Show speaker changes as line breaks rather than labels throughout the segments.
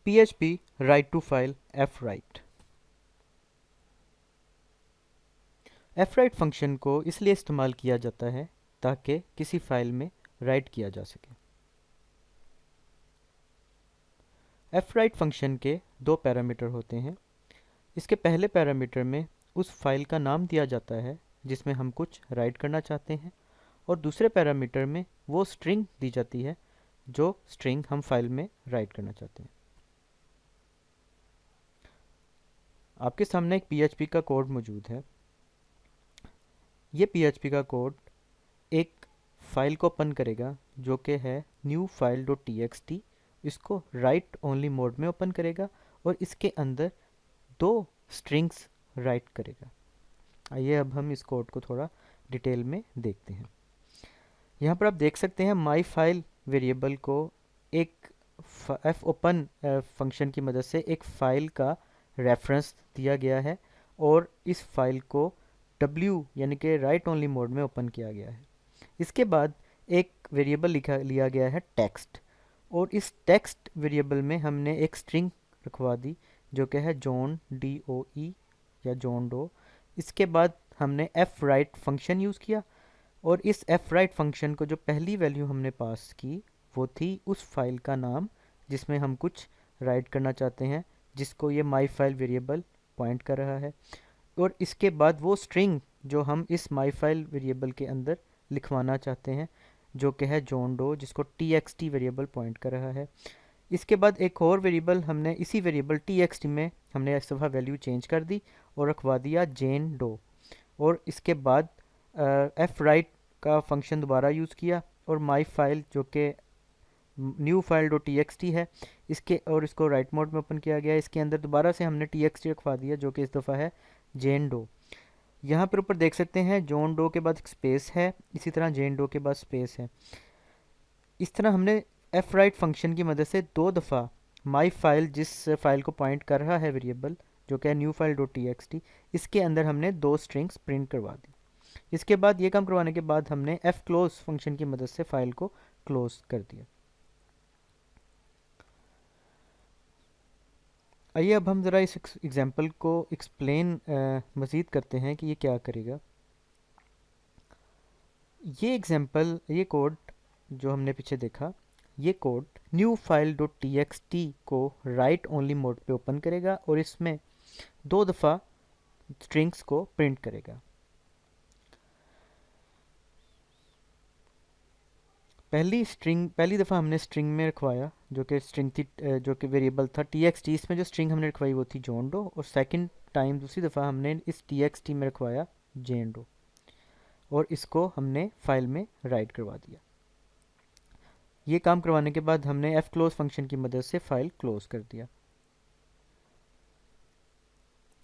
PHP write to file fwrite। fwrite function को इसलिए इस्तेमाल किया जाता है ताकि किसी फाइल में राइट किया जा सके। fwrite फंक्शन के दो पैरामीटर होते हैं। इसके पहले पैरामीटर में उस फाइल का नाम दिया जाता है जिसमें हम कुछ राइट करना चाहते हैं, और दूसरे पैरामीटर में वो स्ट्रिंग दी जाती है जो स्ट्रिंग हम फाइल में राइट करना चाहते हैं। आपके सामने एक PHP का कोड मौजूद है। ये PHP का कोड एक फाइल को ओपन करेगा जो कि है न्यू फाइल डॉट txt। इसको राइट ओनली मोड में ओपन करेगा और इसके अंदर दो स्ट्रिंग्स राइट करेगा। आइए अब हम इस कोड को थोड़ा डिटेल में देखते हैं। यहाँ पर आप देख सकते हैं माई फाइल वेरिएबल को एक एफ ओपन फंक्शन की मदद से एक फ़ाइल का रेफरेंस दिया गया है और इस फाइल को W यानी कि राइट ओनली मोड में ओपन किया गया है। इसके बाद एक वेरिएबल लिया गया है टेक्स्ट, और इस टेक्स्ट वेरिएबल में हमने एक स्ट्रिंग रखवा दी जो कि है जॉन DOE या जॉन डो। इसके बाद हमने fwrite फंक्शन यूज़ किया, और इस fwrite फंक्शन को जो पहली वैल्यू हमने पास की वो थी उस फाइल का नाम जिसमें हम कुछ राइट करना चाहते हैं, जिसको ये माई फाइल वेरिएबल पॉइंट कर रहा है। और इसके बाद वो स्ट्रिंग जो हम इस माई फाइल वेरिएबल के अंदर लिखवाना चाहते हैं जो कि है जॉन डो, जिसको txt वेरिएबल पॉइंट कर रहा है। इसके बाद एक और वेरिएबल हमने इसी वेरिएबल txt में हमने इस दफ़ा वैल्यू चेंज कर दी और रखवा दिया जेन डो। और इसके बाद fwrite का फंक्शन दोबारा यूज़ किया और माई फाइल जो कि न्यू फाइल डॉट txt है इसके, और इसको राइट मोड में ओपन किया गया। इसके अंदर दोबारा से हमने txt रखवा दिया जो कि इस दफ़ा है जेन डो। यहाँ पर ऊपर देख सकते हैं जॉन डो के बाद एक स्पेस है, इसी तरह जेन डो के बाद स्पेस है। इस तरह हमने fwrite फंक्शन की मदद से दो दफ़ा माई फाइल जिस फाइल को पॉइंट कर रहा है वेरिएबल जो कि है न्यू फाइल डॉट txt, इसके अंदर हमने दो स्ट्रिंग्स प्रिंट करवा दी। इसके बाद ये काम करवाने के बाद हमने fclose फंक्शन की मदद से फाइल को क्लोज कर दिया। आइए अब हम ज़रा इस एग्जांपल को एक्सप्लेन मज़ीद करते हैं कि ये क्या करेगा। ये एग्जांपल, ये कोड जो हमने पीछे देखा, ये code new file dot txt को राइट ओनली मोड पे ओपन करेगा और इसमें दो दफ़ा स्ट्रिंग्स को प्रिंट करेगा। पहली दफ़ा हमने स्ट्रिंग में रखवाया जो कि स्ट्रिंग थी, जो कि वेरिएबल था txt। इसमें जो स्ट्रिंग हमने रखवाई वो थी जॉन डो, और सेकंड टाइम दूसरी दफ़ा हमने इस txt में रखवाया जेन डो, और इसको हमने फाइल में राइट करवा दिया। ये काम करवाने के बाद हमने fclose फंक्शन की मदद से फाइल क्लोज कर दिया।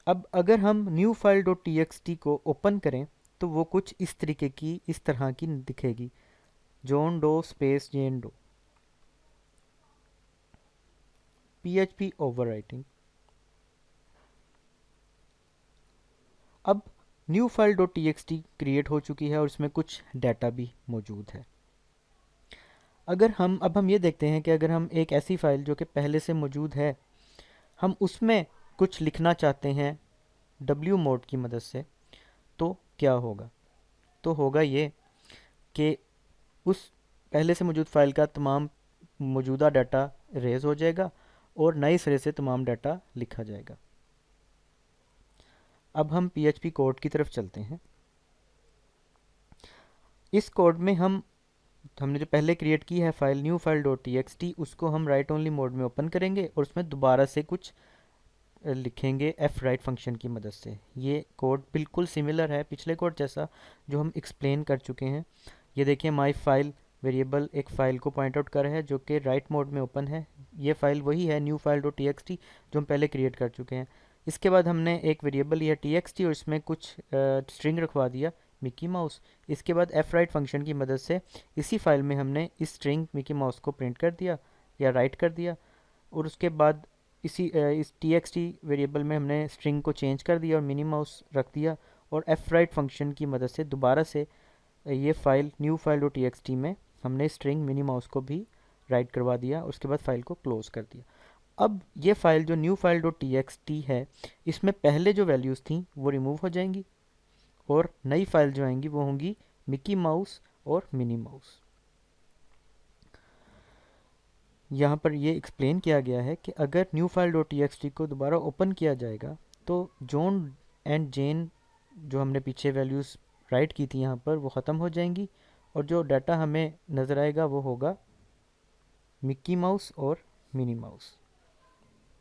अब अगर हम न्यू फाइल डॉट txt को ओपन करें तो वो कुछ इस तरीके की, इस तरह की दिखेगी, John Doe space Jane Doe, PHP overwriting. अब new file dot txt create हो चुकी है और इसमें कुछ डाटा भी मौजूद है। अब हम ये देखते हैं कि अगर हम एक ऐसी फ़ाइल जो कि पहले से मौजूद है, हम उसमें कुछ लिखना चाहते हैं W मोड की मदद से, तो क्या होगा? तो होगा ये कि उस पहले से मौजूद फ़ाइल का तमाम मौजूदा डाटा इरेज हो जाएगा और नए सिरे से तमाम डाटा लिखा जाएगा। अब हम PHP कोड की तरफ चलते हैं। इस कोड में हमने जो पहले क्रिएट की है file new file dot txt, उसको हम राइट ओनली मोड में ओपन करेंगे और उसमें दोबारा से कुछ लिखेंगे fwrite फंक्शन की मदद से। ये कोड बिल्कुल सिमिलर है पिछले कोड जैसा जो हम एक्सप्लेन कर चुके हैं। ये देखिए माई फाइल वेरिएबल एक फ़ाइल को पॉइंट आउट कर रहा है जो कि राइट मोड में ओपन है। ये फ़ाइल वही है न्यू फाइल डॉट txt जो हम पहले क्रिएट कर चुके हैं। इसके बाद हमने एक वेरिएबल लिया txt और इसमें कुछ स्ट्रिंग रखवा दिया मिकी माउस। इसके बाद fwrite फंक्शन की मदद से इसी फाइल में हमने इस स्ट्रिंग मिकी माउस को प्रिंट कर दिया या राइट कर दिया, और उसके बाद इस txt वेरिएबल में हमने स्ट्रिंग को चेंज कर दिया और मिनी माउस रख दिया, और fwrite फंक्शन की मदद से दोबारा से ये file new file dot txt में हमने स्ट्रिंग मिनी माउस को भी राइट करवा दिया और उसके बाद फाइल को क्लोज कर दिया। अब ये फाइल जो new file dot T x T है, इसमें पहले जो वैल्यूज़ थी वो रिमूव हो जाएंगी और नई फाइल जो आएंगी वो होंगी मिकी माउस और मिनी माउस। यहाँ पर ये एक्सप्लेन किया गया है कि अगर new file dot T x T को दोबारा ओपन किया जाएगा तो जॉन एंड जेन जो हमने पीछे वैल्यूज़ राइट की थी यहाँ पर वो ख़त्म हो जाएंगी और जो डाटा हमें नज़र आएगा वो होगा मिक्की माउस और मिनी माउस।